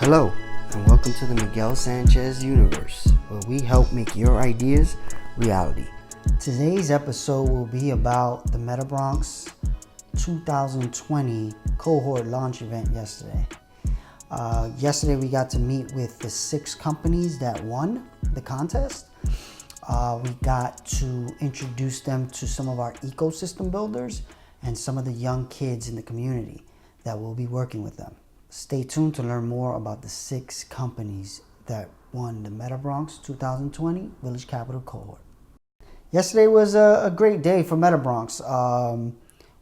Hello, and welcome to the Miguel Sanchez universe, where we help make your ideas reality. Today's episode will be about the MetaBronx 2020 cohort launch event yesterday. Yesterday we got to meet with the 6 companies that won the contest. We got to introduce them to some of our ecosystem builders and some of the young kids in the community that will be working with them. Stay tuned to learn more about the 6 companies that won the MetaBronx 2020 Village Capital cohort. Yesterday was a great day for MetaBronx.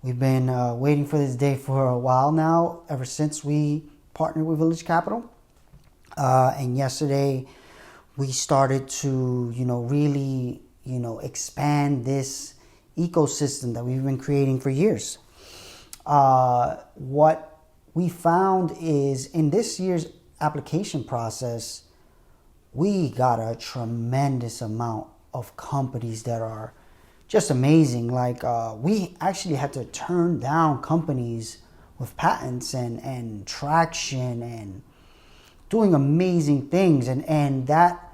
We've been waiting for this day for a while now, ever since we partnered with Village Capital. And yesterday we started to, really, expand this ecosystem that we've been creating for years. What we found is in this year's application process, we got a tremendous amount of companies that are just amazing. Like we actually had to turn down companies with patents and traction and doing amazing things. And that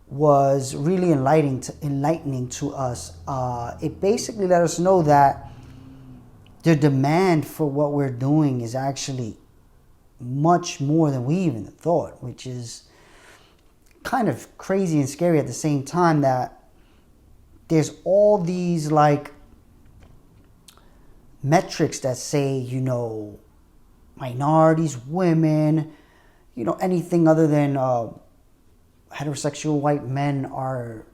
was really enlightening to us. It basically let us know that the demand for what we're doing is actually much more than we even thought, which is kind of crazy and scary at the same time, that there's all these metrics that say, minorities, women, anything other than heterosexual white men are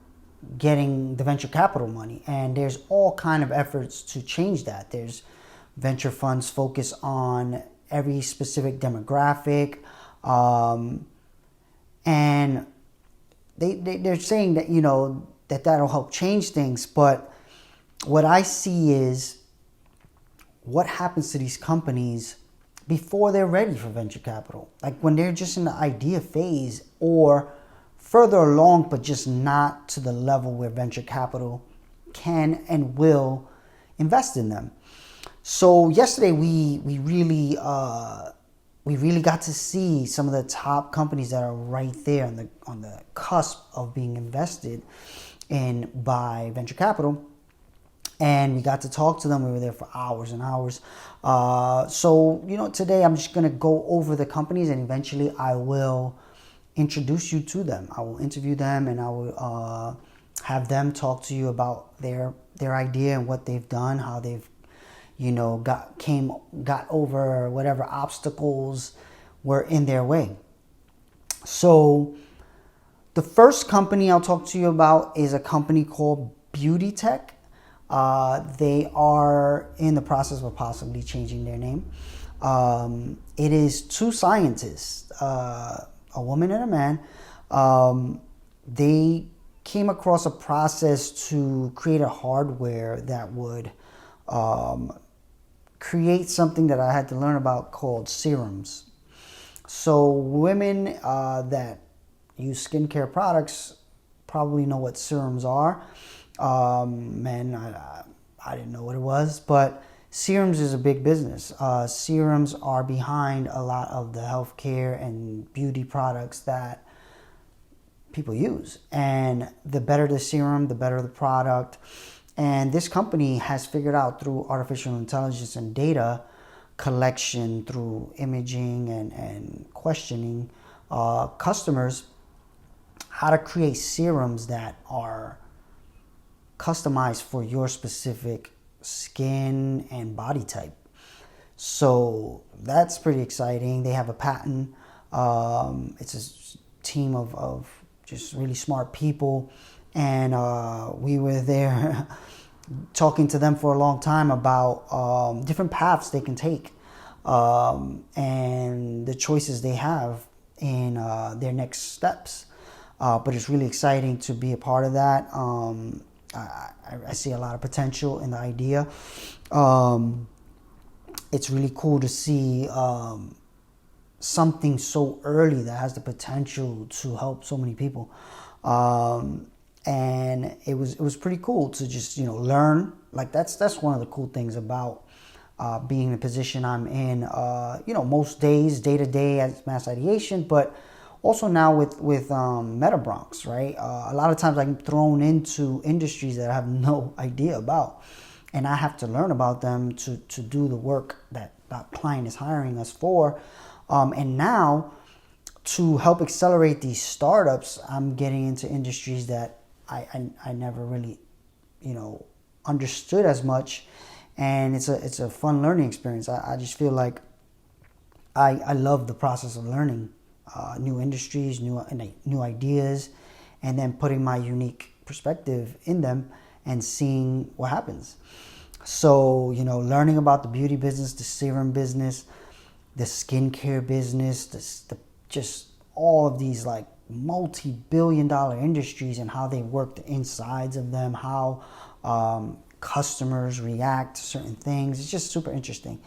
getting the venture capital money. And there's all kind of efforts to change that. There's venture funds focus on every specific demographic, and they're saying that that'll help change things. But what I see is what happens to these companies before they're ready for venture capital, like when they're just in the idea phase or further along, but just not to the level where venture capital can and will invest in them. So yesterday we really got to see some of the top companies that are right there on the cusp of being invested in by venture capital, and we got to talk to them. We were there for hours and hours. So today I'm just gonna go over the companies, and eventually I will introduce you to them. I will interview them, and I will have them talk to you about their idea and what they've done, how they've got over whatever obstacles were in their way. So the first company I'll talk to you about is a company called Beauty Tech. They are in the process of possibly changing their name. It is 2 scientists, a woman and a man. They came across a process to create a hardware that would create something that I had to learn about called serums. So women that use skincare products probably know what serums are. Men, I didn't know what it was, but serums is a big business. Serums are behind a lot of the healthcare and beauty products that people use. And the better the serum, the better the product. And this company has figured out through artificial intelligence and data collection, through imaging and questioning customers, how to create serums that are customized for your specific skin and body type. So that's pretty exciting. They have a patent. It's a team of just really smart people. And we were there talking to them for a long time about different paths they can take and the choices they have in their next steps. But it's really exciting to be a part of that. I see a lot of potential in the idea. It's really cool to see something so early that has the potential to help so many people. And it was pretty cool to just learn. Like that's one of the cool things about being in the position I'm in, most days, day to day as mass ideation, but also now with MetaBronx, right? A lot of times I'm thrown into industries that I have no idea about, and I have to learn about them to do the work that that client is hiring us for. And now, to help accelerate these startups, I'm getting into industries that I never really, understood as much, and it's a fun learning experience. I just feel like I love the process of learning new industries, new ideas, and then putting my unique perspective in them and seeing what happens. So, learning about the beauty business, the serum business, the skincare business, just all of these like multi-billion-dollar industries and how they work the insides of them, how customers react to certain things. It's just super interesting.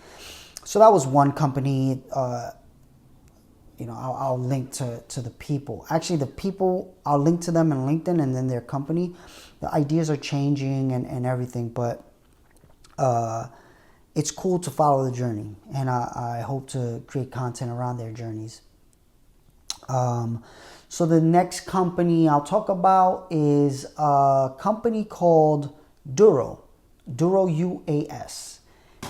So that was one company. I'll link to the people. Actually, the people, I'll link to them in LinkedIn and then their company. The ideas are changing and everything, but it's cool to follow the journey, and I hope to create content around their journeys. So the next company I'll talk about is a company called Duro UAS.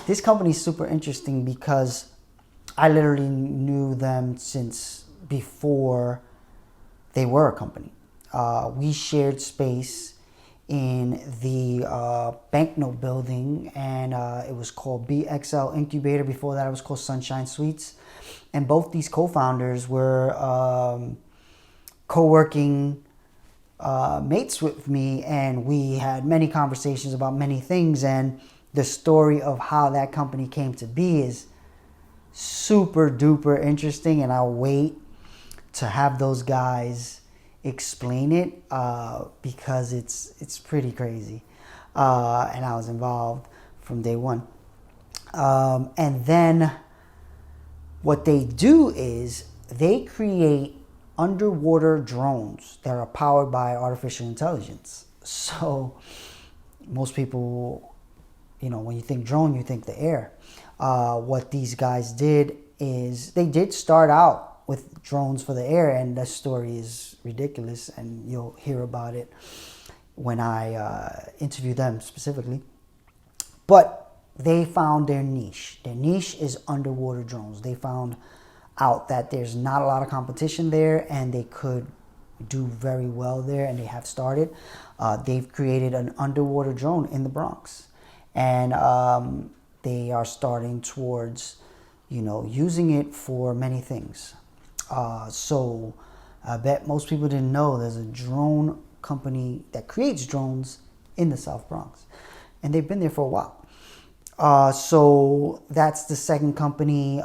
This company is super interesting because I literally knew them since before they were a company. We shared space in the banknote building, and it was called BXL Incubator. Before that, it was called Sunshine Suites. And both these co-founders were co-working mates with me, and we had many conversations about many things. And the story of how that company came to be is super duper interesting, and I'll wait to have those guys explain it because it's pretty crazy, and I was involved from day one. And then what they do is they create underwater drones that are powered by artificial intelligence. So most people, when you think drone, you think the air. What these guys did is they did start out with drones for the air, and that story is ridiculous, and you'll hear about it when I interview them specifically. But they found their niche. Their niche is underwater drones. They found out that there's not a lot of competition there, and they could do very well there, and they have started. They've created an underwater drone in the Bronx, and they are starting towards, using it for many things. So I bet most people didn't know there's a drone company that creates drones in the South Bronx, and they've been there for a while. So that's the second company,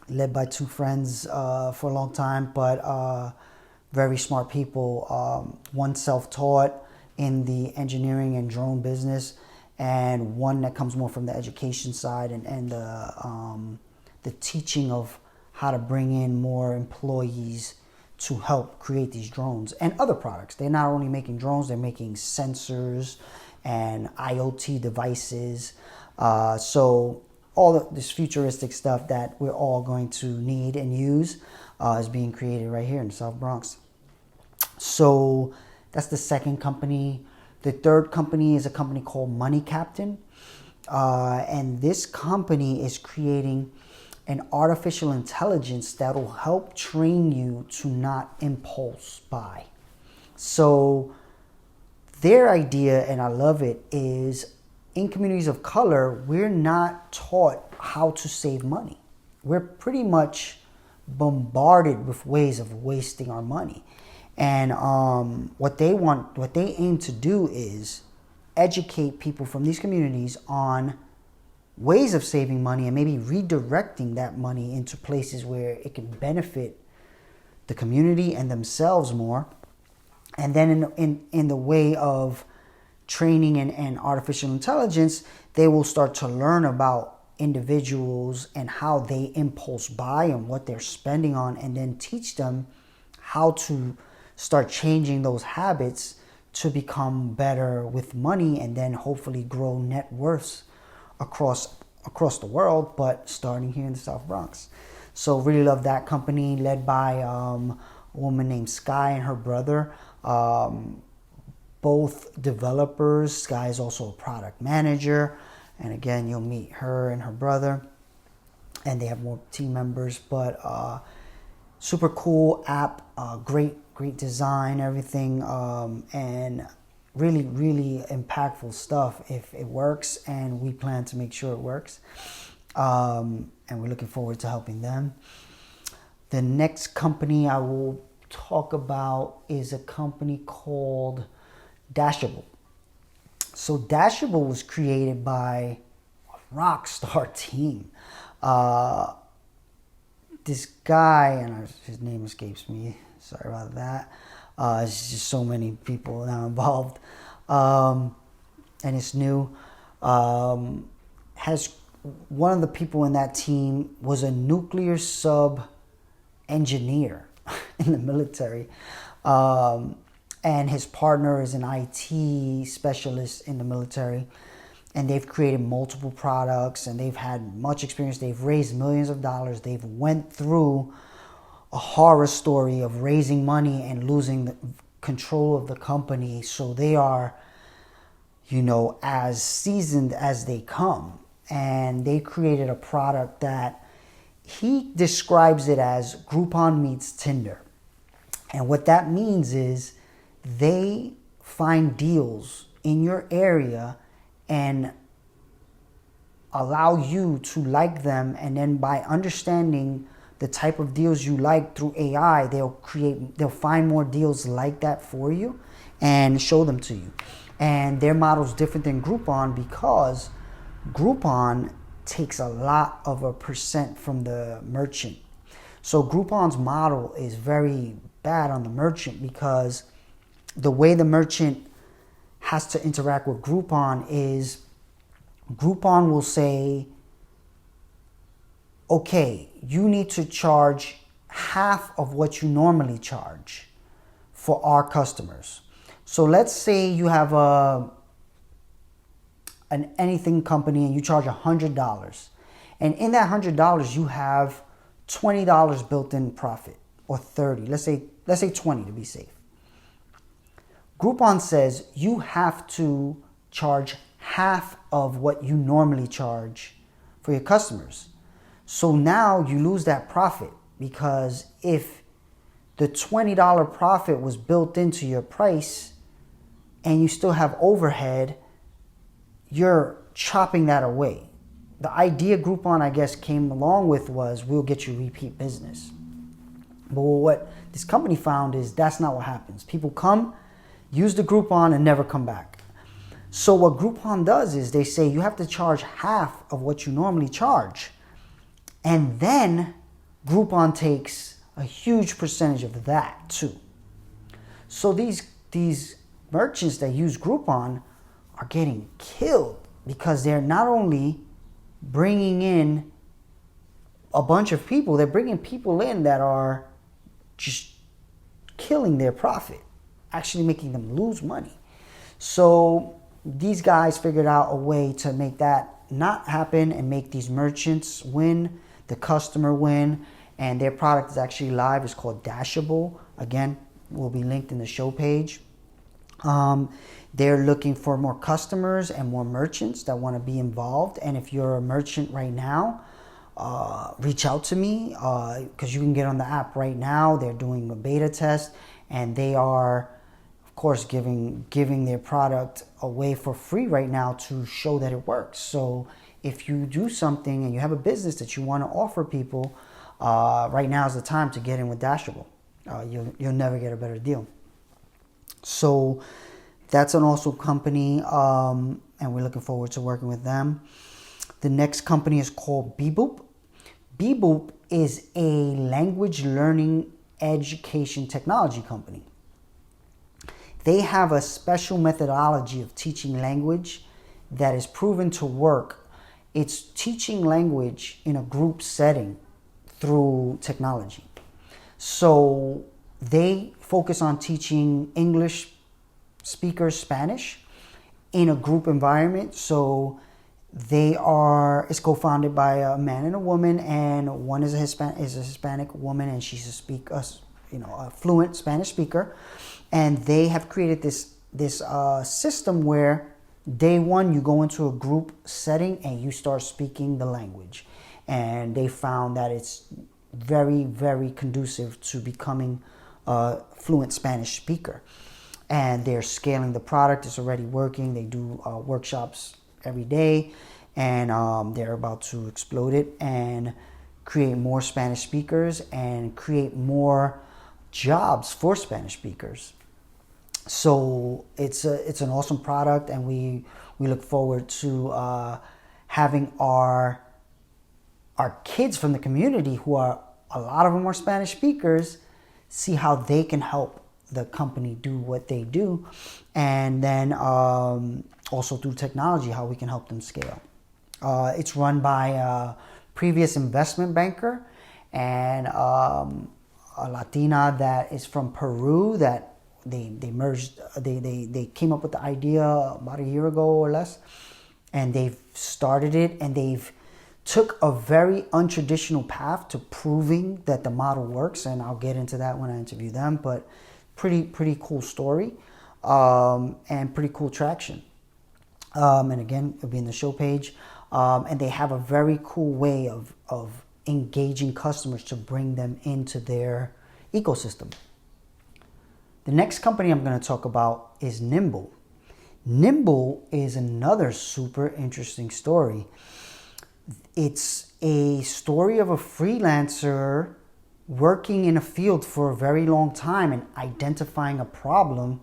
led by two friends for a long time, but very smart people. One self-taught in the engineering and drone business, and one that comes more from the education side and the teaching of how to bring in more employees to help create these drones and other products. They're not only making drones, they're making sensors and IoT devices. So all this futuristic stuff that we're all going to need and use is being created right here in the South Bronx. So that's the second company. The third company is a company called Money Captain. And this company is creating an artificial intelligence that will help train you to not impulse buy. So their idea, and I love it, is in communities of color, we're not taught how to save money. We're pretty much bombarded with ways of wasting our money. And what they aim to do is educate people from these communities on ways of saving money and maybe redirecting that money into places where it can benefit the community and themselves more. And then in the way of training and artificial intelligence, they will start to learn about individuals and how they impulse buy and what they're spending on, and then teach them how to start changing those habits to become better with money, and then hopefully grow net worths across the world, but starting here in the South Bronx. So really love that company, led by a woman named Sky and her brother. Both developers. Sky is also a product manager. And again, you'll meet her and her brother. And they have more team members. But super cool app, great design, everything. And really impactful stuff if it works. And we plan to make sure it works. And we're looking forward to helping them. The next company I will talk about is a company called Dashable. So Dashable was created by a rock star team. This guy, and his name escapes me, sorry about that. It's just so many people now involved. And it's new. Has one of the people in that team was a nuclear sub engineer in the military. And his partner is an IT specialist in the military. And they've created multiple products and they've had much experience. They've raised millions of dollars. They've went through a horror story of raising money and losing the control of the company. So they are, as seasoned as they come. And they created a product that he describes it as Groupon meets Tinder. And what that means is they find deals in your area and allow you to like them. And then by understanding the type of deals you like through AI, they'll find more deals like that for you and show them to you. And their model is different than Groupon because Groupon takes a lot of a percent from the merchant. So Groupon's model is very bad on the merchant because the way the merchant has to interact with Groupon is Groupon will say, okay, you need to charge half of what you normally charge for our customers. So let's say you have an anything company and you charge $100. And in that $100, you have $20 built in profit, or 30. Let's say 20 to be safe. Groupon says you have to charge half of what you normally charge for your customers. So now you lose that profit because if the $20 profit was built into your price and you still have overhead, you're chopping that away. The idea Groupon, I guess, came along with was we'll get you repeat business. But what this company found is that's not what happens. People come, use the Groupon, and never come back. So what Groupon does is they say you have to charge half of what you normally charge. And then Groupon takes a huge percentage of that too. So these merchants that use Groupon are getting killed because they're not only bringing in a bunch of people, they're bringing people in that are just killing their profit, actually making them lose money. So these guys figured out a way to make that not happen and make these merchants win, the customer win, and their product is actually live. It's called Dashable. Again, will be linked in the show page. They're looking for more customers and more merchants that want to be involved. And if you're a merchant right now, reach out to me because you can get on the app right now. They're doing a beta test and they are, of course, giving their product away for free right now to show that it works. So if you do something and you have a business that you want to offer people, right now is the time to get in with Dashable. You'll never get a better deal. So that's an awesome company, and we're looking forward to working with them. The next company is called Beboop. Beboop is a language learning education technology company. They have a special methodology of teaching language that is proven to work. It's teaching language in a group setting through technology. So they focus on teaching English speakers Spanish in a group environment. So It's co-founded by a man and a woman, and one is a Hispanic woman, and she's a fluent Spanish speaker. And they have created this system where day one you go into a group setting and you start speaking the language. And they found that it's very, very conducive to becoming a fluent Spanish speaker. And they're scaling the product. It's already working. They do workshops every day, and they're about to explode it and create more Spanish speakers and create more jobs for Spanish speakers. So it's an awesome product, and we look forward to having our kids from the community, who are a lot of them are Spanish speakers, see how they can help the company do what they do, and then also through technology, how we can help them scale. It's run by a previous investment banker and a Latina that is from Peru that they merged. They came up with the idea about a year ago or less, and they've started it, and they've took a very untraditional path to proving that the model works, and I'll get into that when I interview them. But pretty cool story, and pretty cool traction. And again, it'll be in the show page. And they have a very cool way of engaging customers to bring them into their ecosystem. The next company I'm going to talk about is Nimble. Nimble is another super interesting story. It's a story of a freelancer working in a field for a very long time and identifying a problem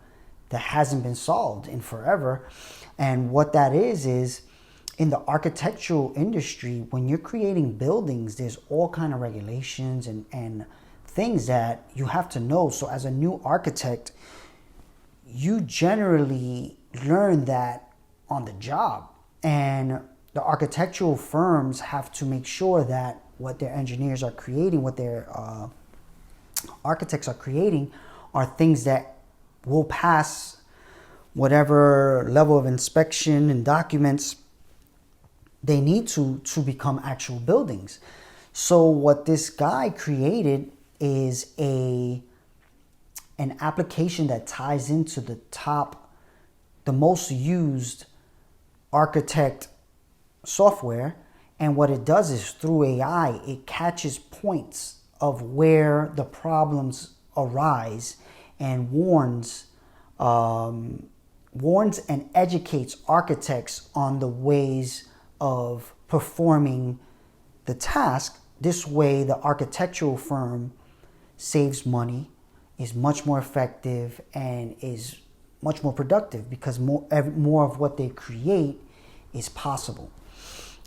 that hasn't been solved in forever. And what that is in the architectural industry, when you're creating buildings, there's all kind of regulations and things that you have to know. So as a new architect, you generally learn that on the job. And the architectural firms have to make sure that what their engineers are creating, what their architects are creating, are things that will pass whatever level of inspection and documents they need to become actual buildings. So what this guy created is an application that ties into the most used architect software. And what it does is, through AI, it catches points of where the problems arise and warns and educates architects on the ways of performing the task. This way, the architectural firm saves money, is much more effective, and is much more productive, because more of what they create is possible.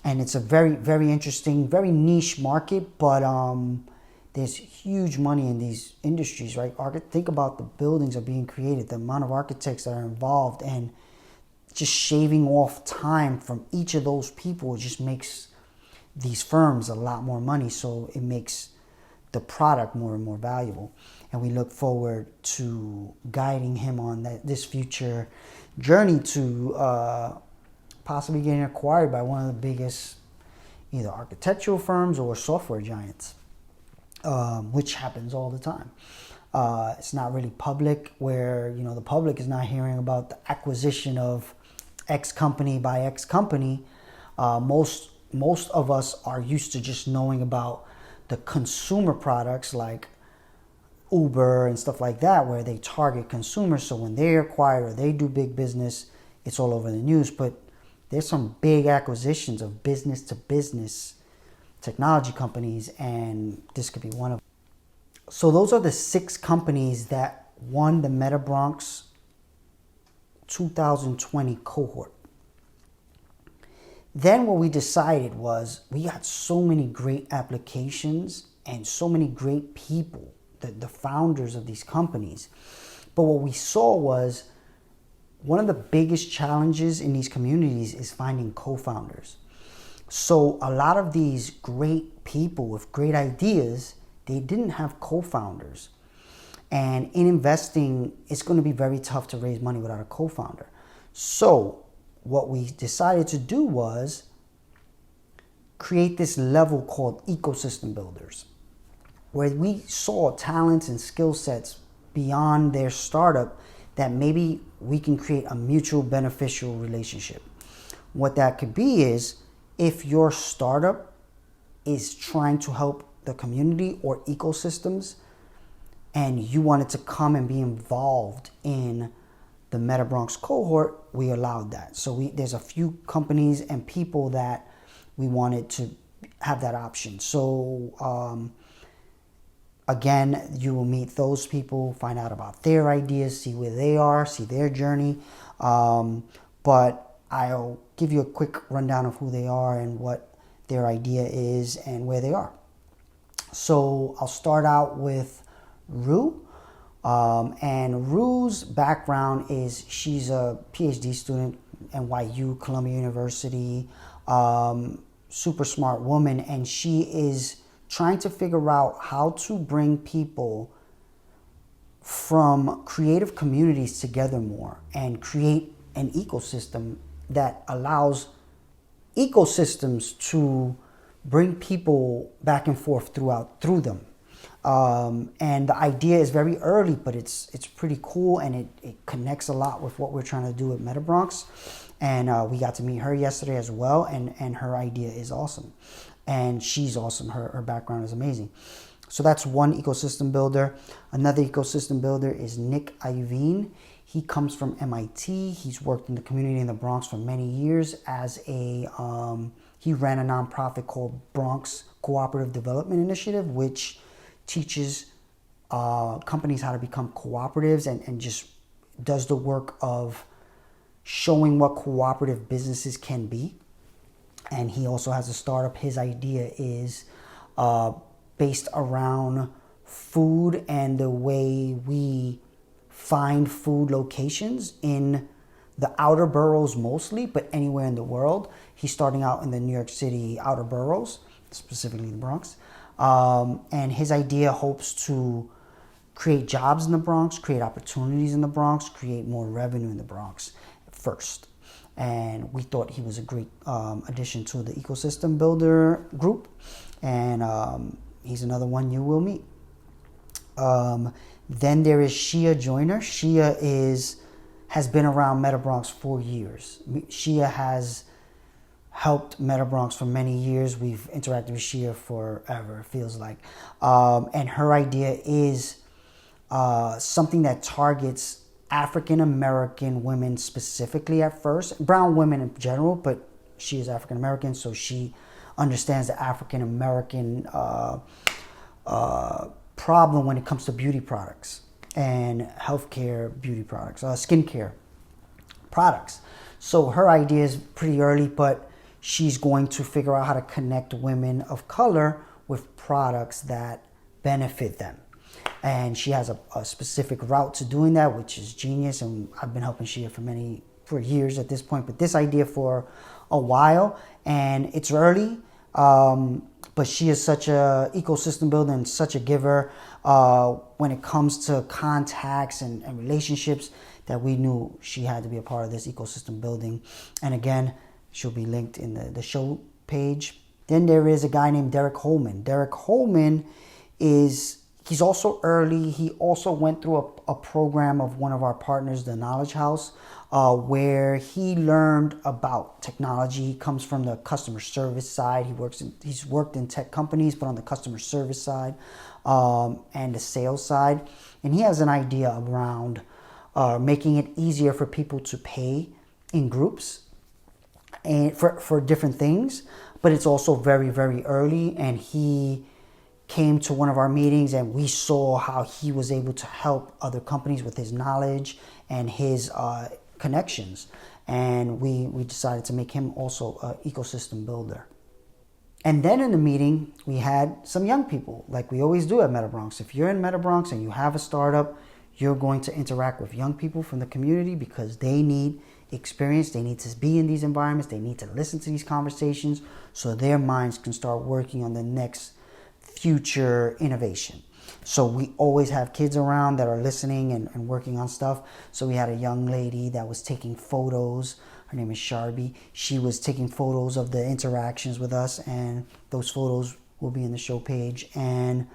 And it's a very, very interesting, very niche market, but there's huge money in these industries, right? Think about the buildings that are being created, the amount of architects that are involved, and just shaving off time from each of those people just makes these firms a lot more money. So it makes the product more and more valuable. And we look forward to guiding him on this future journey to possibly getting acquired by one of the biggest either architectural firms or software giants, which happens all the time. It's not really public, where the public is not hearing about the acquisition of X company by X company. Most of us are used to just knowing about the consumer products like Uber and stuff like that, where they target consumers. So when they acquire or they do big business, it's all over the news. But there's some big acquisitions of business to business technology companies, and this could be one of them. So those are the 6 companies that won the MetaBronx 2020 cohort. Then what we decided was, we got so many great applications and so many great people, the founders of these companies. But what we saw was, one of the biggest challenges in these communities is finding co-founders. So a lot of these great people with great ideas, they didn't have co-founders. And in investing, it's going to be very tough to raise money without a co-founder. So what we decided to do was create this level called ecosystem builders, where we saw talents and skill sets beyond their startup that maybe we can create a mutual beneficial relationship. What that could be is, if your startup is trying to help the community or ecosystems and you wanted to come and be involved in the MetaBronx cohort, we allowed that. So there's a few companies and people that we wanted to have that option. So again, you will meet those people, find out about their ideas, see where they are, see their journey. But I'll give you a quick rundown of who they are and what their idea is and where they are. So I'll start out with Rue. And Rue's background is she's a PhD student at NYU, Columbia University, super smart woman, and she is trying to figure out how to bring people from creative communities together more and create an ecosystem that allows ecosystems to bring people back and forth through them. And the idea is very early, but it's pretty cool, and it connects a lot with what we're trying to do at MetaBronx. And we got to meet her yesterday as well, and her idea is awesome. And she's awesome. Her background is amazing. So that's one ecosystem builder. Another ecosystem builder is Nick Ivine. He comes from MIT. He's worked in the community in the Bronx for many years as he ran a nonprofit called Bronx Cooperative Development Initiative, which teaches companies how to become cooperatives and just does the work of showing what cooperative businesses can be. And he also has a startup. His idea is based around food and the way we find food locations in the outer boroughs mostly, but anywhere in the world. He's starting out in the New York City outer boroughs, specifically the Bronx. And his idea hopes to create jobs in the Bronx, create opportunities in the Bronx, create more revenue in the Bronx first. And we thought he was a great addition to the ecosystem builder group. And he's another one you will meet. Then there is Shia Joyner. Shia has been around MetaBronx for years. Shia has helped MetaBronx for many years. We've interacted with Shia forever, it feels like. And her idea is something that targets African American women specifically at first, brown women in general, but she is African American, so she understands the African American problem when it comes to beauty products and healthcare beauty products, skincare products. So her idea is pretty early, but she's going to figure out how to connect women of color with products that benefit them. And she has a specific route to doing that, which is genius. And I've been helping Shia for years at this point, but this idea for a while, and it's early. But she is such a ecosystem builder and such a giver when it comes to contacts and relationships that we knew she had to be a part of this ecosystem building. And again, she'll be linked in the show page. Then there is a guy named Derek Holman. Derek Holman he's also early. He also went through a program of one of our partners, the Knowledge House, where he learned about technology. He comes from the customer service side. He's worked in tech companies, but on the customer service side and the sales side. And he has an idea around making it easier for people to pay in groups and for different things. But it's also very, very early, and he came to one of our meetings and we saw how he was able to help other companies with his knowledge and his connections. And we decided to make him also an ecosystem builder. And then in the meeting, we had some young people, like we always do at MetaBronx. If you're in MetaBronx and you have a startup, you're going to interact with young people from the community because they need experience. They need to be in these environments. They need to listen to these conversations so their minds can start working on the next future innovation. So we always have kids around that are listening and working on stuff. So we had a young lady that was taking photos Her name is Sharby. She was taking photos of the interactions with us, and those photos will be in the show page. And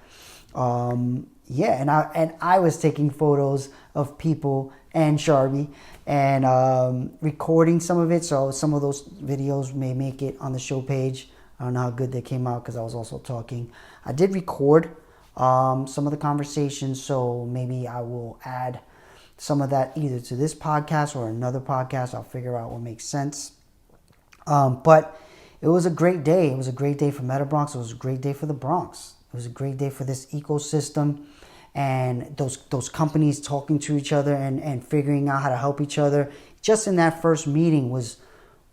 I was taking photos of people and Sharby and recording some of it. So some of those videos may make it on the show page. I don't know how good they came out because I was also talking. I did record some of the conversations, so maybe I will add some of that either to this podcast or another podcast. I'll figure out what makes sense. But it was a great day. It was a great day for MetaBronx. It was a great day for the Bronx. It was a great day for this ecosystem and those companies talking to each other and figuring out how to help each other. Just in that first meeting was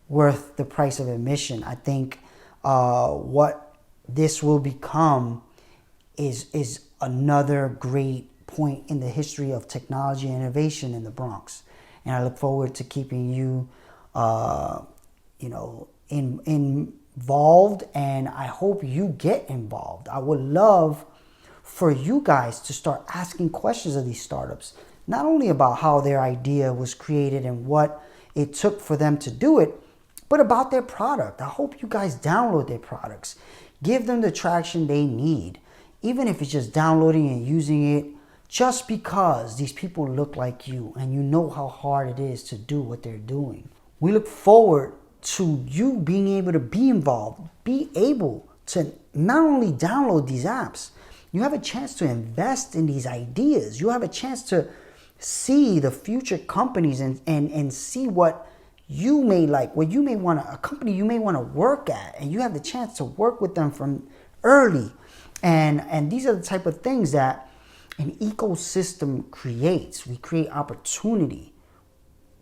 worth the price of admission. I think what this will become is another great point in the history of technology and innovation in the Bronx. And I look forward to keeping you, involved, and I hope you get involved. I would love for you guys to start asking questions of these startups, not only about how their idea was created and what it took for them to do it, but about their product. I hope you guys download their products. Give them the traction they need, even if it's just downloading and using it just because these people look like you and you know how hard it is to do what they're doing. We look forward to you being able to be involved, be able to not only download these apps, you have a chance to invest in these ideas. You have a chance to see the future companies and see what you may like, what you may want to, a company you may want to work at, and you have the chance to work with them from early. And these are the type of things that an ecosystem creates. We create opportunity.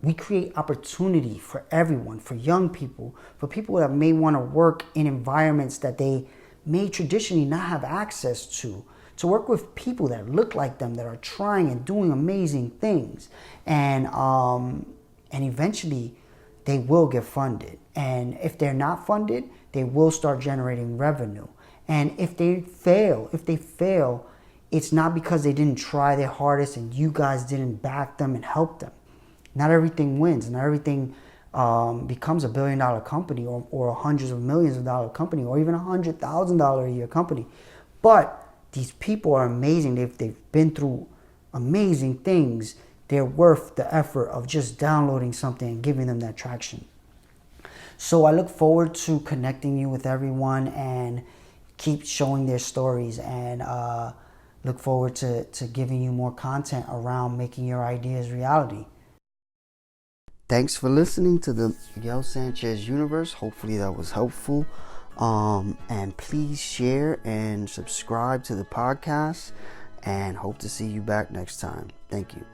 We create opportunity for everyone, for young people, for people that may want to work in environments that they may traditionally not have access to work with people that look like them, that are trying and doing amazing things. And eventually they will get funded. And if they're not funded, they will start generating revenue. And if they fail, it's not because they didn't try their hardest and you guys didn't back them and help them. Not everything wins. Not everything becomes $1 billion company or hundreds of millions of dollar company or even $100,000 a year company. But these people are amazing. They've been through amazing things. They're worth the effort of just downloading something and giving them that traction. So I look forward to connecting you with everyone and keep showing their stories, and look forward to giving you more content around making your ideas reality. Thanks for listening to the Miguel Sanchez Universe. Hopefully that was helpful. And please share and subscribe to the podcast, and hope to see you back next time. Thank you.